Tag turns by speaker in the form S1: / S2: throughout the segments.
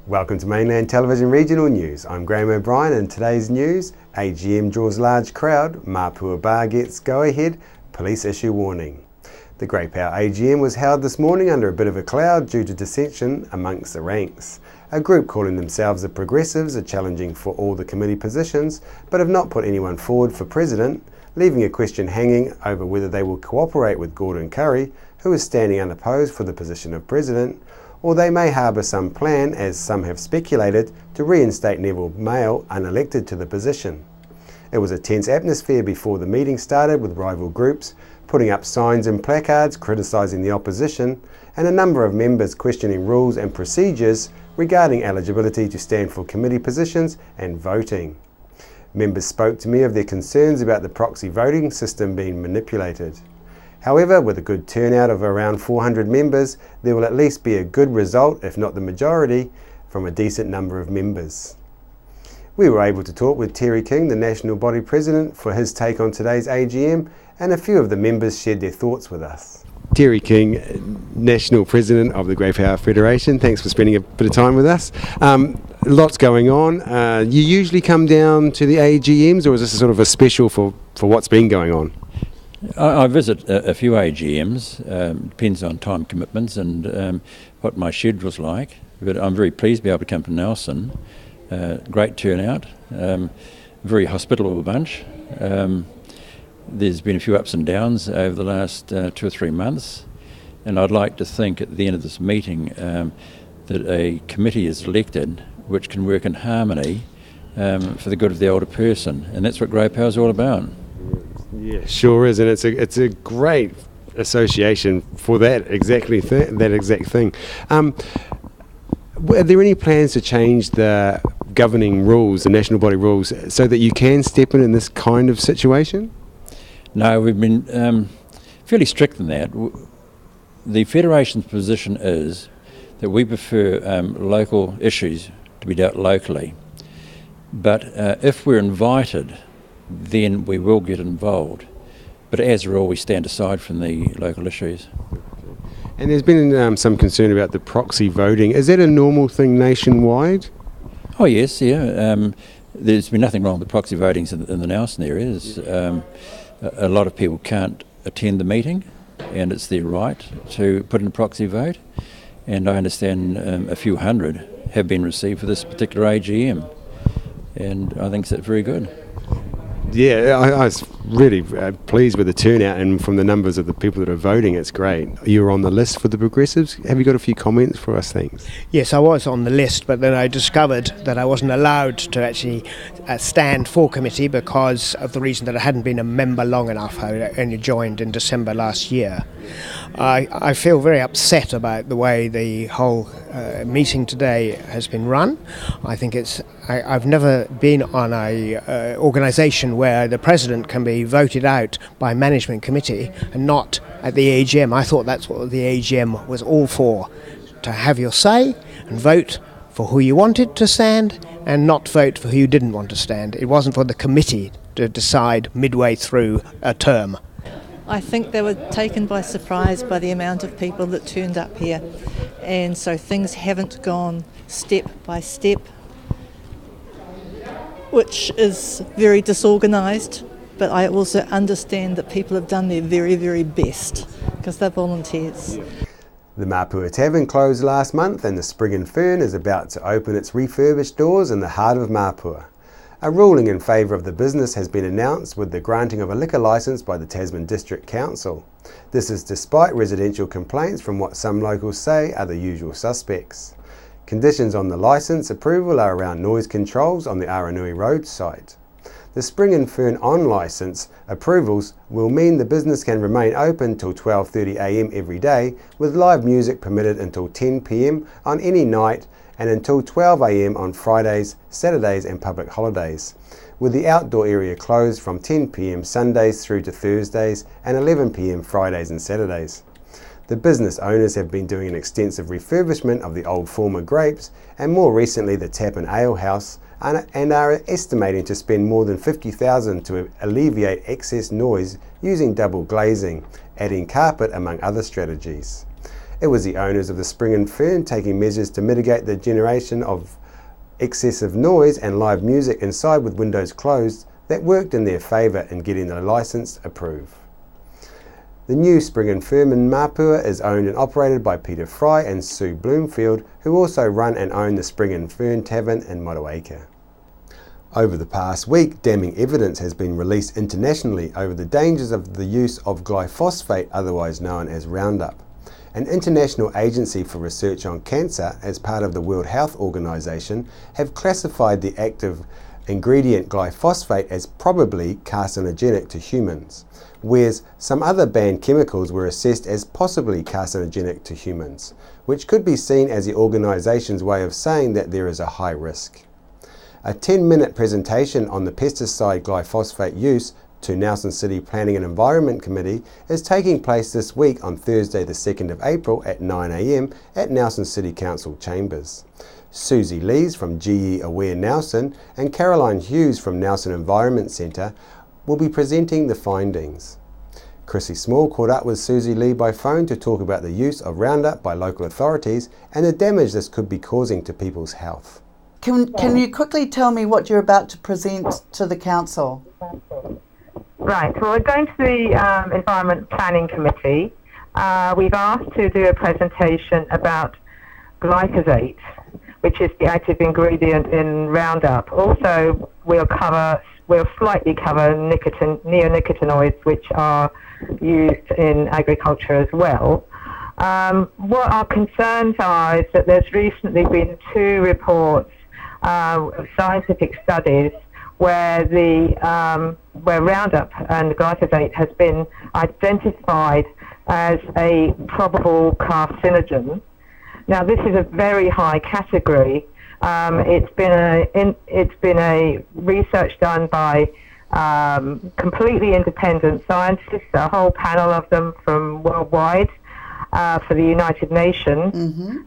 S1: Welcome to Mainland Television Regional News. I'm Graham O'Brien and today's news: AGM draws large crowd, Mapua bar gets go-ahead, police issue warning. The Grey Power AGM was held this morning under a bit of a cloud due to dissension amongst the ranks. A group calling themselves the Progressives are challenging for all the committee positions but have not put anyone forward for president, leaving a question hanging over whether they will cooperate with Gordon Curry, who is standing unopposed for the position of president, or they may harbour some plan, as some have speculated, to reinstate Neville Mail unelected to the position. It was a tense atmosphere before the meeting started, with rival groups putting up signs and placards criticising the opposition, and a number of members questioning rules and procedures regarding eligibility to stand for committee positions and voting. Members spoke to me of their concerns about the proxy voting system being manipulated. However, with a good turnout of around 400 members, there will at least be a good result, if not the majority, from a decent number of members. We were able to talk with Terry King, the National Body President, for his take on today's AGM, and a few of the members shared their thoughts with us. Terry King, National President of the Grey Power Federation, thanks for spending a bit of time with us. Lots going on. You usually come down to the AGMs, or is this a sort of a special for what's been going on?
S2: I visit a few AGMs, depends on time commitments and what my schedule's like, but I'm very pleased to be able to come to Nelson. Great turnout, very hospitable bunch. There's been a few ups and downs over the last 2 or 3 months, and I'd like to think at the end of this meeting that a committee is elected which can work in harmony for the good of the older person, and that's what Grey Power is all about.
S1: Yeah, sure is, and it's a great association for that exact thing. Are there any plans to change the governing rules, the national body rules, so that you can step in this kind of situation?
S2: No, we've been fairly strict in that. The Federation's position is that we prefer local issues to be dealt locally, but if we're invited, then we will get involved. But as a rule, we stand aside from the local issues.
S1: And there's been some concern about the proxy voting. Is that a normal thing nationwide?
S2: Oh yes, yeah. There's been nothing wrong with proxy voting in the Nelson area. A lot of people can't attend the meeting, and it's their right to put in a proxy vote. And I understand a few hundred have been received for this particular AGM, and I think that's very good.
S1: Yeah, I was really pleased with the turnout, and from the numbers of the people that are voting, it's great. You're on the list for the Progressives. Have you got a few comments for us? Thanks.
S3: Yes, I was on the list, but then I discovered that I wasn't allowed to actually stand for committee because of the reason that I hadn't been a member long enough. I only joined in December last year. I feel very upset about the way the whole meeting today has been run. I think I've never been on a organisation where the president can be voted out by management committee and not at the AGM. I thought that's what the AGM was all for, to have your say and vote for who you wanted to stand and not vote for who you didn't want to stand. It wasn't for the committee to decide midway through a term.
S4: I think they were taken by surprise by the amount of people that turned up here, and so things haven't gone step by step, which is very disorganised, but I also understand that people have done their very, very best because they're volunteers.
S1: The Mapua Tavern closed last month, and the Spring and Fern is about to open its refurbished doors in the heart of Mapua. A ruling in favour of the business has been announced with the granting of a liquor licence by the Tasman District Council. This is despite residential complaints from what some locals say are the usual suspects. Conditions on the licence approval are around noise controls on the Aranui Road site. The Spring and Fern on licence approvals will mean the business can remain open till 12:30am every day, with live music permitted until 10pm on any night and until 12am on Fridays, Saturdays and public holidays, with the outdoor area closed from 10pm Sundays through to Thursdays and 11pm Fridays and Saturdays. The business owners have been doing an extensive refurbishment of the old former grapes and more recently the Tap and Ale House, and are estimating to spend more than $50,000 to alleviate excess noise using double glazing, adding carpet among other strategies. It was the owners of the Spring and Fern taking measures to mitigate the generation of excessive noise and live music inside with windows closed that worked in their favour in getting the licence approved. The new Spring and Fern in Mapua is owned and operated by Peter Fry and Sue Bloomfield, who also run and own the Spring and Fern Tavern in Motueka. Over the past week, damning evidence has been released internationally over the dangers of the use of glyphosate, otherwise known as Roundup. An international agency for research on cancer, as part of the World Health Organization, have classified the active ingredient glyphosate as probably carcinogenic to humans, whereas some other banned chemicals were assessed as possibly carcinogenic to humans, which could be seen as the organisation's way of saying that there is a high risk. A 10-minute presentation on the pesticide glyphosate use to Nelson City Planning and Environment Committee is taking place this week on Thursday the 2nd of April at 9 a.m. at Nelson City Council Chambers. Susie Lees from GE Aware Nelson and Caroline Hughes from Nelson Environment Centre will be presenting the findings. Chrissy Small caught up with Susie Lee by phone to talk about the use of Roundup by local authorities and the damage this could be causing to people's health.
S5: Can you quickly tell me what you're about to present to the council?
S6: Right, well, we're going to the Environment Planning Committee. We've asked to do a presentation about glyphosate, which is the active ingredient in Roundup. Also, we'll slightly cover neonicotinoids, which are used in agriculture as well. What our concerns are is that there's recently been 2 reports of scientific studies where where Roundup and glyphosate has been identified as a probable carcinogen. Now, this is a very high category. It's been a research done by completely independent scientists, a whole panel of them from worldwide for the United Nations,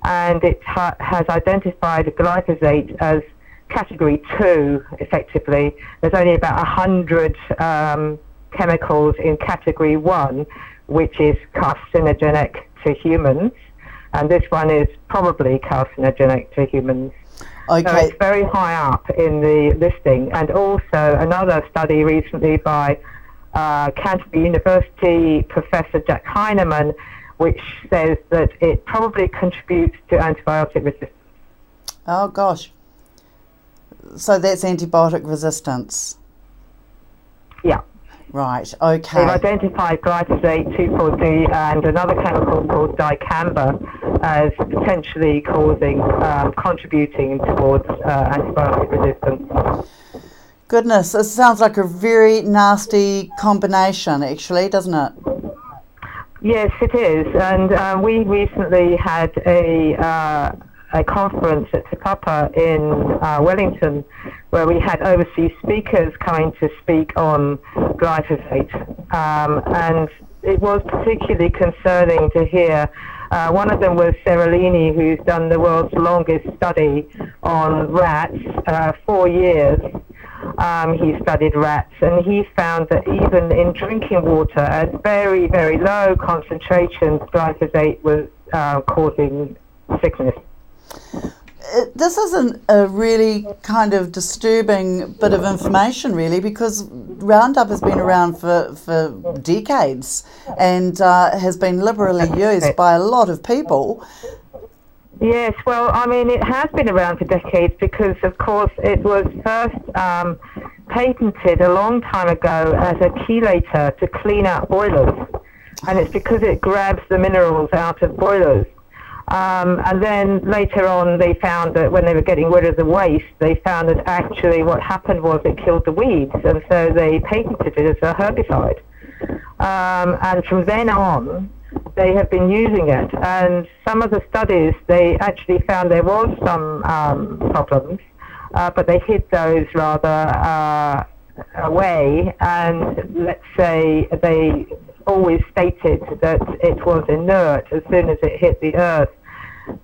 S6: and it has identified glyphosate as category 2, effectively. There's only about 100 chemicals in category 1, which is carcinogenic to humans, and this one is probably carcinogenic to humans.
S5: Okay.
S6: So it's very high up in the listing. And also another study recently by Canterbury University Professor Jack Heinemann, which says that it probably contributes to antibiotic resistance.
S5: Oh gosh. So that's antibiotic resistance.
S6: Yeah.
S5: Right, okay.
S6: They've identified glyphosate, 2,4-D, and another chemical called dicamba as potentially contributing towards antibiotic resistance.
S5: Goodness, it sounds like a very nasty combination, actually, doesn't it?
S6: Yes, it is. And we recently had a conference at Te Papa in Wellington, where we had overseas speakers coming to speak on glyphosate. And it was particularly concerning to hear. One of them was Seralini, who's done the world's longest study on rats, 4 years. He studied rats, and he found that even in drinking water at very, very low concentrations, glyphosate was causing sickness.
S5: This is a really kind of disturbing bit of information, really, because Roundup has been around for decades and has been liberally used by a lot of people.
S6: Yes, well, I mean, it has been around for decades because, of course, it was first patented a long time ago as a chelator to clean out boilers. And it's because it grabs the minerals out of boilers. And then later on, they found that when they were getting rid of the waste, they found that actually what happened was it killed the weeds, and so they patented it as a herbicide. And from then on, they have been using it. And some of the studies, they actually found there was some problems, but they hid those rather away. And let's say they always stated that it was inert as soon as it hit the earth.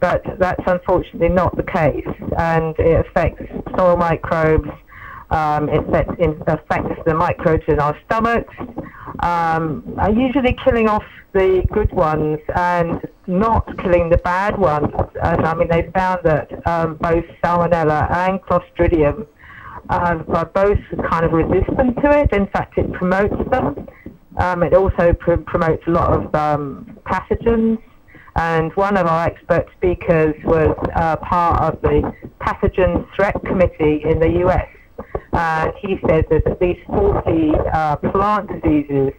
S6: But that's unfortunately not the case, and it affects soil microbes, it affects the microbes in our stomachs, usually killing off the good ones and not killing the bad ones. And I mean, they found that both Salmonella and Clostridium are both kind of resistant to it. In fact, it promotes them. It also promotes a lot of pathogens. And one of our expert speakers was part of the Pathogen Threat Committee in the US. And he said there's at least 40 plant diseases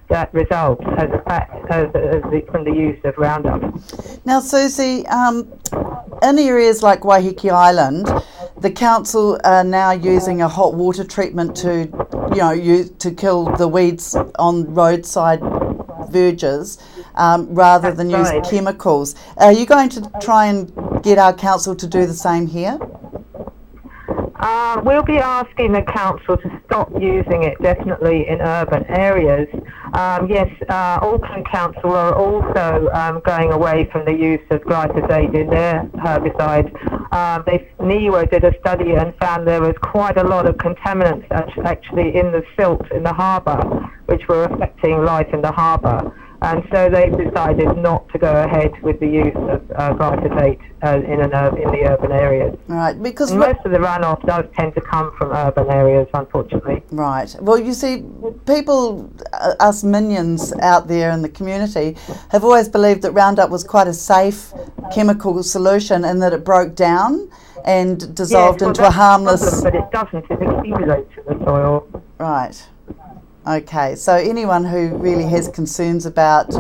S6: that result from the use of Roundup.
S5: Now, Susie, in areas like Waiheke Island, the council are now using a hot water treatment to kill the weeds on roadside verges rather than use chemicals. Are you going to try and get our council to do the same here?
S6: We'll be asking the council to stop using it, definitely in urban areas. Yes, Auckland Council are also going away from the use of glyphosate in their herbicide. NIWA did a study and found there was quite a lot of contaminants actually in the silt in the harbour, which were affecting life in the harbour. And so they've decided not to go ahead with the use of glyphosate in the urban areas.
S5: Right, because
S6: most of the runoff does tend to come from urban areas, unfortunately.
S5: Right. Well, you see, people, us minions out there in the community, have always believed that Roundup was quite a safe chemical solution and that it broke down and dissolved into a harmless...
S6: But it doesn't. It accumulates in the soil.
S5: Right. Okay, so anyone who really has concerns about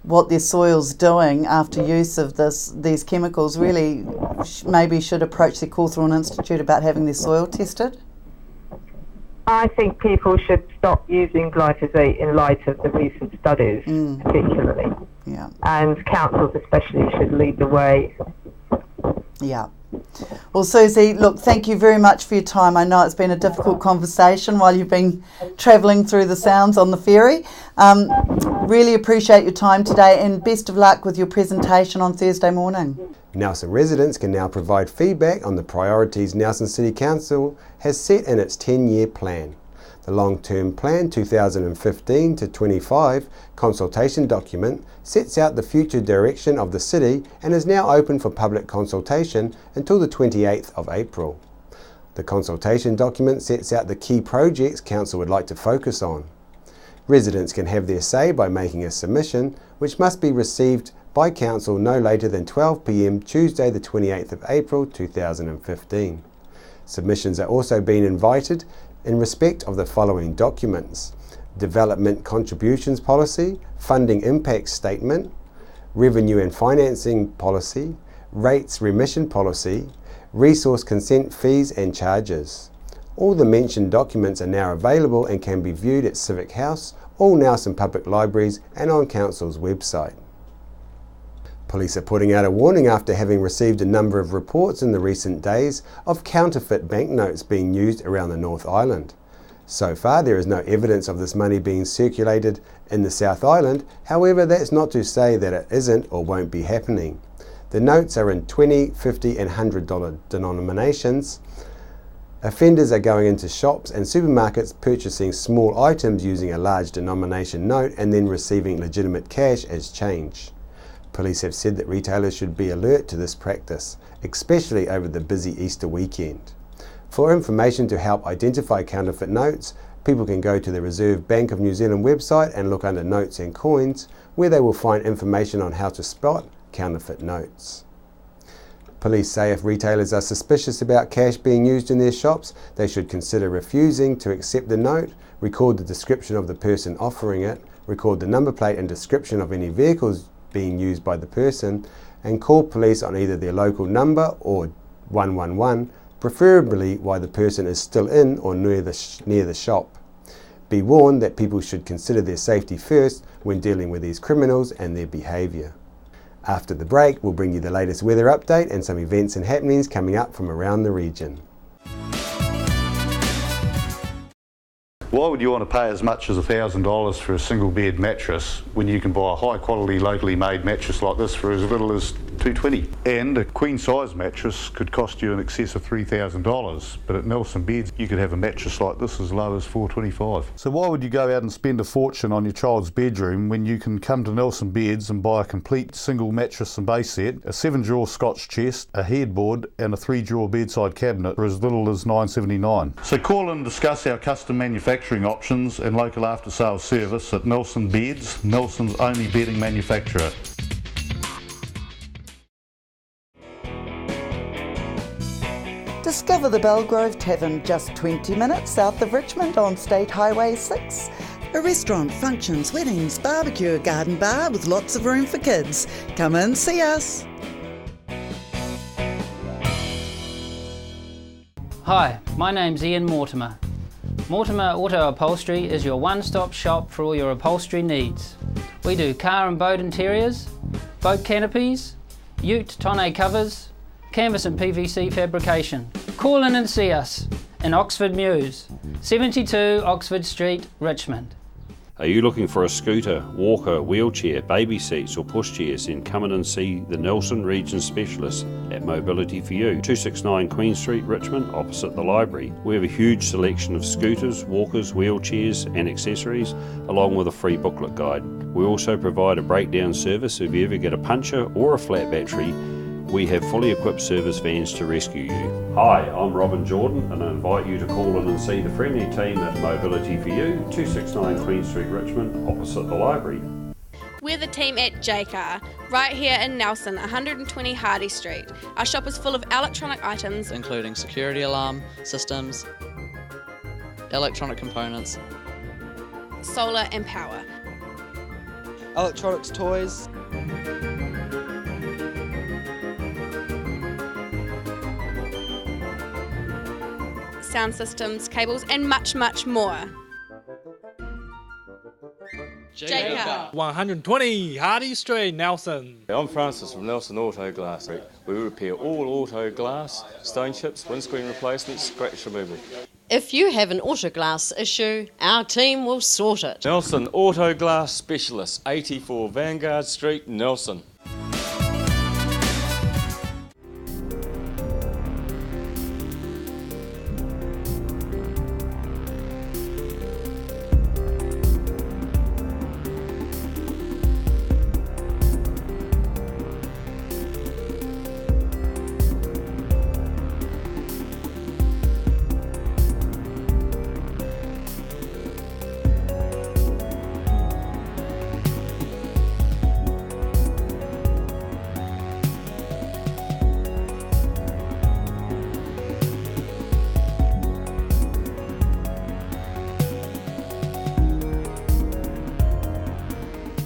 S5: what their soil's doing after use of these chemicals really maybe should approach the Cawthorne Institute about having their soil tested?
S6: I think people should stop using glyphosate in light of the recent studies, particularly.
S5: Yeah.
S6: And councils especially should lead the way.
S5: Yeah. Well, Susie, look, thank you very much for your time. I know it's been a difficult conversation while you've been travelling through the sounds on the ferry. Really appreciate your time today and best of luck with your presentation on Thursday morning.
S1: Nelson residents can now provide feedback on the priorities Nelson City Council has set in its 10-year plan. The Long-Term Plan 2015 to 25 consultation document sets out the future direction of the city and is now open for public consultation until the 28th of April. The consultation document sets out the key projects Council would like to focus on. Residents can have their say by making a submission, which must be received by Council no later than 12 p.m. Tuesday the 28th of April 2015. Submissions are also being invited in respect of the following documents: Development Contributions Policy, Funding Impact Statement, Revenue and Financing Policy, Rates Remission Policy, Resource Consent Fees and Charges. All the mentioned documents are now available and can be viewed at Civic House, all Nelson public libraries and on Council's website. Police are putting out a warning after having received a number of reports in the recent days of counterfeit banknotes being used around the North Island. So far, there is no evidence of this money being circulated in the South Island. However, that's not to say that it isn't or won't be happening. The notes are in $20, $50 and $100 denominations. Offenders are going into shops and supermarkets purchasing small items using a large denomination note and then receiving legitimate cash as change. Police have said that retailers should be alert to this practice, especially over the busy Easter weekend. For information to help identify counterfeit notes, people can go to the Reserve Bank of New Zealand website and look under Notes and Coins, where they will find information on how to spot counterfeit notes. Police say if retailers are suspicious about cash being used in their shops, they should consider refusing to accept the note, record the description of the person offering it, record the number plate and description of any vehicles being used by the person, and call police on either their local number or 111, preferably while the person is still in or near the shop. Be warned that people should consider their safety first when dealing with these criminals and their behaviour. After the break, we'll bring you the latest weather update and some events and happenings coming up from around the region.
S7: Why would you want to pay as much as $1,000 for a single bed mattress when you can buy a high quality locally made mattress like this for as little as $220? And a queen size mattress could cost you in excess of $3,000, but at Nelson Beds you could have a mattress like this as low as $425. So why would you go out and spend a fortune on your child's bedroom when you can come to Nelson Beds and buy a complete single mattress and base set, a 7-drawer Scotch chest, a headboard and a 3-drawer bedside cabinet for as little as $979? So call and discuss our custom manufacturing options and local after sales service at Nelson Beds, Nelson's only bedding manufacturer.
S5: Discover the Belgrove Tavern, just 20 minutes south of Richmond on State Highway 6. A restaurant, functions, weddings, barbecue, a garden bar with lots of room for kids. Come and see us.
S8: Hi, my name's Ian Mortimer. Mortimer Auto Upholstery is your one-stop shop for all your upholstery needs. We do car and boat interiors, boat canopies, ute tonneau covers, canvas and PVC fabrication. Call in and see us in Oxford Mews, 72 Oxford Street, Richmond.
S9: Are you looking for a scooter, walker, wheelchair, baby seats or pushchairs? Then come in and see the Nelson Region Specialist at Mobility for You, 269 Queen Street, Richmond, opposite the library. We have a huge selection of scooters, walkers, wheelchairs and accessories, along with a free booklet guide. We also provide a breakdown service if you ever get a puncture or a flat battery. We have fully equipped service vans to rescue you. Hi, I'm Robin Jordan and I invite you to call in and see the friendly team at Mobility for You, 269 Queen Street, Richmond, opposite the library.
S10: We're the team at JCar, right here in Nelson, 120 Hardy Street. Our shop is full of electronic items,
S11: including security alarm systems, electronic components,
S10: solar and power,
S11: electronics toys,
S10: sound systems, cables and much, much more. JCar.
S12: 120 Hardy Street, Nelson.
S13: I'm Francis from Nelson Auto Glass. We repair all auto glass, stone chips, windscreen replacements, scratch removal.
S14: If you have an auto glass issue, our team will sort it.
S13: Nelson Auto Glass Specialist, 84 Vanguard Street, Nelson.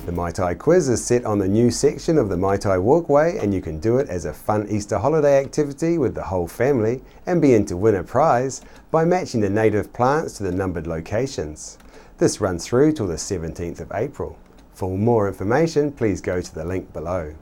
S1: The Mai Tai quiz is set on the new section of the Mai Tai Walkway, and you can do it as a fun Easter holiday activity with the whole family and be in to win a prize by matching the native plants to the numbered locations. This runs through till the 17th of April. For more information, please go to the link below.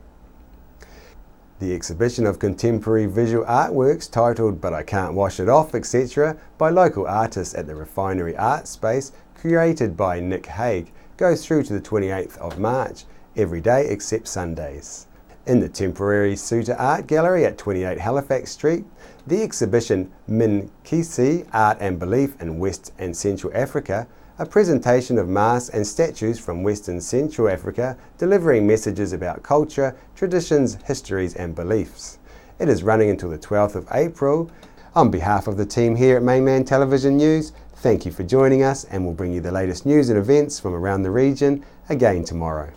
S1: The exhibition of contemporary visual artworks titled But I Can't Wash It Off, etc. by local artists at the Refinery Art Space, created by Nick Haig, goes through to the 28th of March, every day except Sundays. In the temporary Suter Art Gallery at 28 Halifax Street, the exhibition Minkisi Art and Belief in West and Central Africa, a presentation of masks and statues from West and Central Africa delivering messages about culture, traditions, histories and beliefs. It is running until the 12th of April. On behalf of the team here at Mainland Television News, thank you for joining us, and we'll bring you the latest news and events from around the region again tomorrow.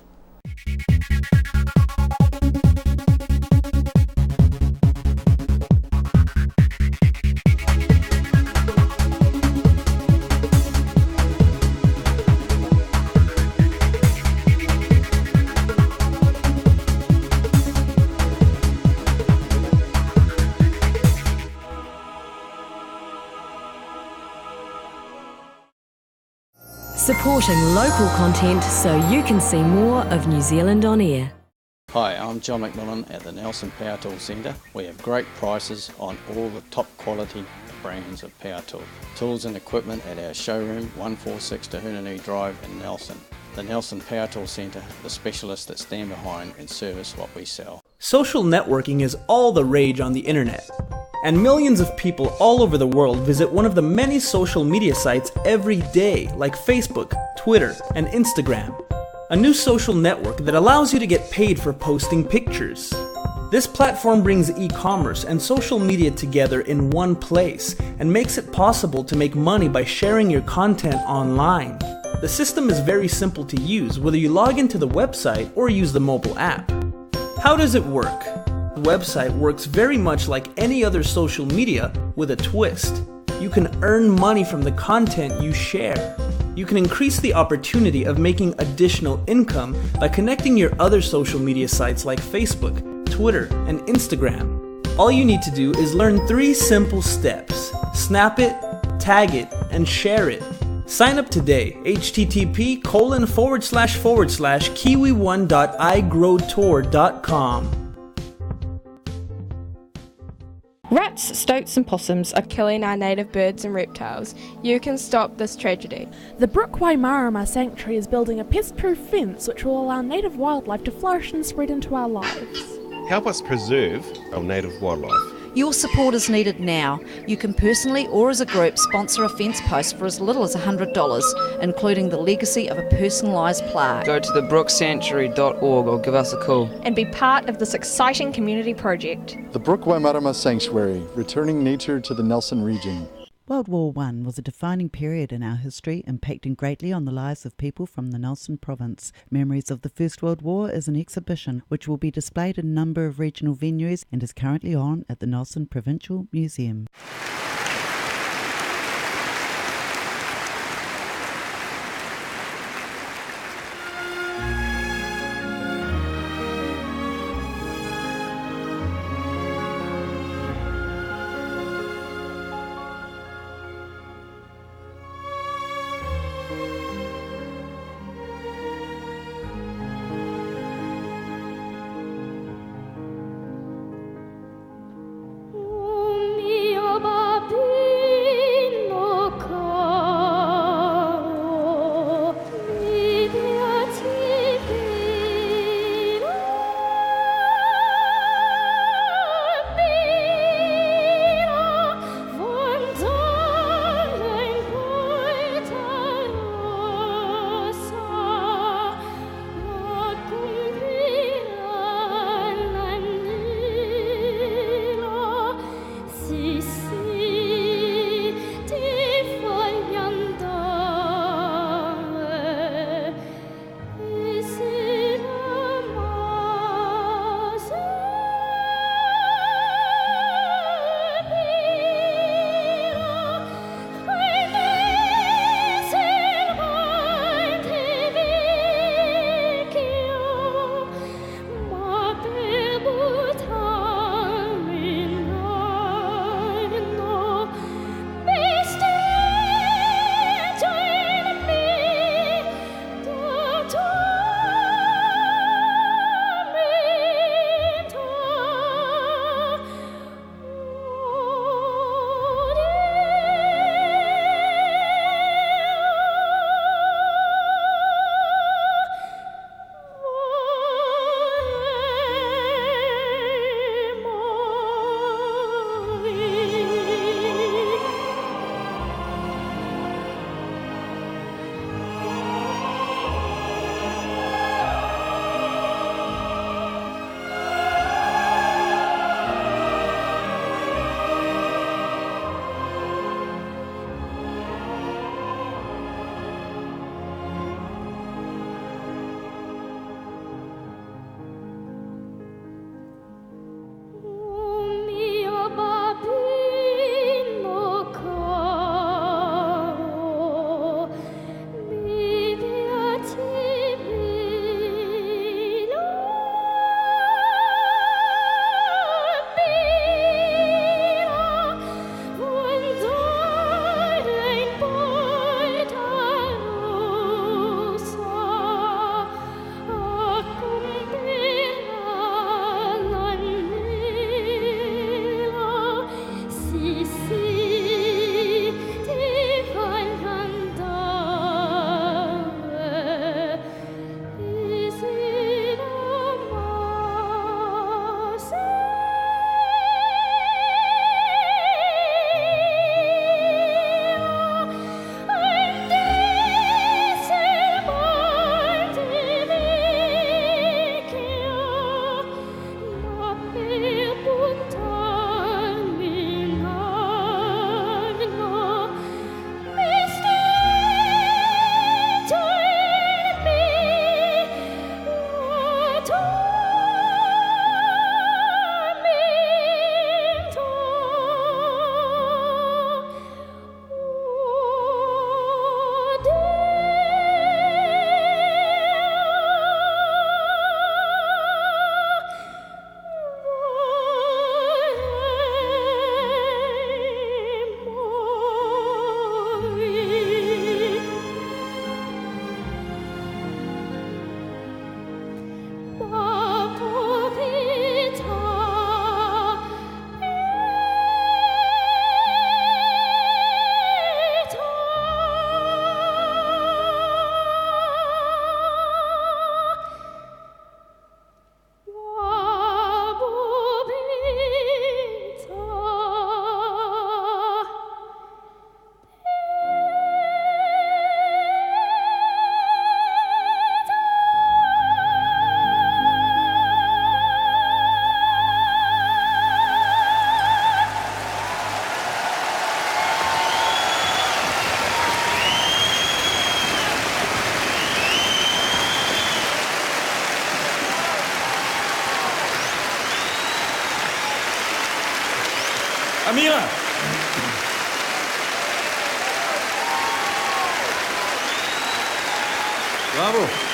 S15: Supporting local content so you can see more of New Zealand on air.
S11: Hi, I'm John McMillan at the Nelson Power Tool Centre. We have great prices on all the top quality brands of power tool. Tools and equipment at our showroom, 146 Tahunanui Drive in Nelson. The Nelson Power Tool Centre, the specialists that stand behind and service what we sell.
S16: Social networking is all the rage on the internet, and millions of people all over the world visit one of the many social media sites every day, like Facebook, Twitter, and Instagram. A new social network that allows you to get paid for posting pictures. This platform brings e-commerce and social media together in one place and makes it possible to make money by sharing your content online. The system is very simple to use, whether you log into the website or use the mobile app. How does it work? The website works very much like any other social media with a twist. You can earn money from the content you share. You can increase the opportunity of making additional income by connecting your other social media sites like Facebook, Twitter, and Instagram. All you need to do is learn 3 simple steps. Snap it, tag it, and share it. Sign up today, http://kiwi1.igrowtour.com.
S17: Rats, stoats and possums are killing our native birds and reptiles. You can stop this tragedy.
S18: The Brook Waimarama Sanctuary is building a pest-proof fence which will allow native wildlife to flourish and spread into our lives.
S19: Help us preserve our native wildlife.
S20: Your support is needed now. You can personally or as a group sponsor a fence post for as little as $100, including the legacy of a personalised plaque.
S21: Go to thebrooksanctuary.org or give us a call.
S17: And be part of this exciting community project.
S22: The Brook Waimarama Sanctuary, returning nature to the Nelson region.
S23: World War I was a defining period in our history, impacting greatly on the lives of people from the Nelson province. Memories of the First World War is an exhibition which will be displayed in a number of regional venues and is currently on at the Nelson Provincial Museum.
S2: Amila. Bravo.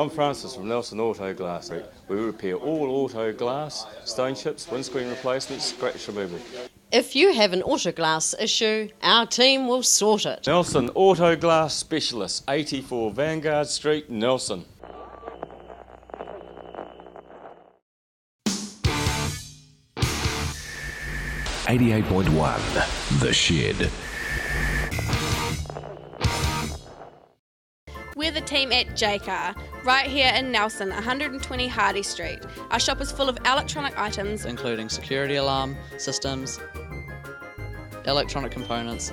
S13: I'm Francis from Nelson Auto Glass. We repair all auto glass, stone chips, windscreen replacements, scratch removal.
S14: If you have an auto glass issue, our team will sort it.
S13: Nelson Auto Glass Specialist, 84 Vanguard Street, Nelson.
S3: .1 The Shed.
S10: We're the team at JCar, right here in Nelson, 120 Hardy Street. Our shop is full of electronic items,
S21: including security alarm systems, electronic components,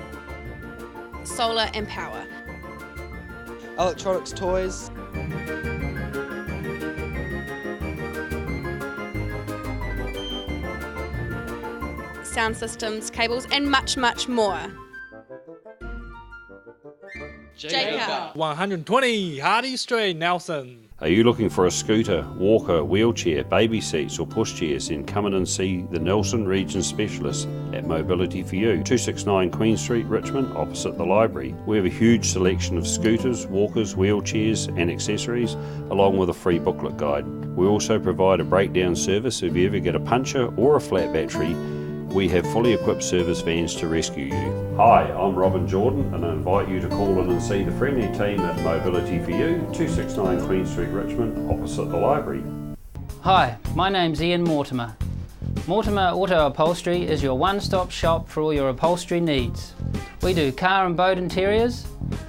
S10: solar and power,
S21: electronics toys,
S10: sound systems, cables, and much, much more. JCar.
S12: 120 Hardy Street, Nelson.
S9: Are you looking for a scooter, walker, wheelchair, baby seats or pushchairs? Then come in and see the Nelson Region Specialist at Mobility for You, 269 Queen Street, Richmond, opposite the library. We have a huge selection of scooters, walkers, wheelchairs and accessories, along with a free booklet guide. We also provide a breakdown service if you ever get a puncture or a flat battery. We have fully equipped service vans to rescue you. Hi, I'm Robin Jordan and I invite you to call in and see the friendly team at Mobility for You, 269 Queen Street, Richmond, opposite the library.
S8: Hi, my name's Ian Mortimer. Mortimer Auto Upholstery is your one-stop shop for all your upholstery needs. We do car and boat interiors,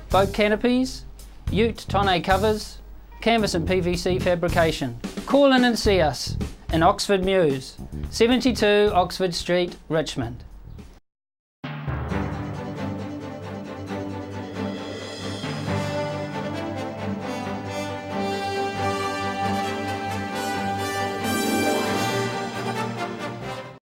S8: boat canopies, ute tonneau covers, canvas and PVC fabrication. Call in and see us in Oxford Mews, 72 Oxford Street, Richmond.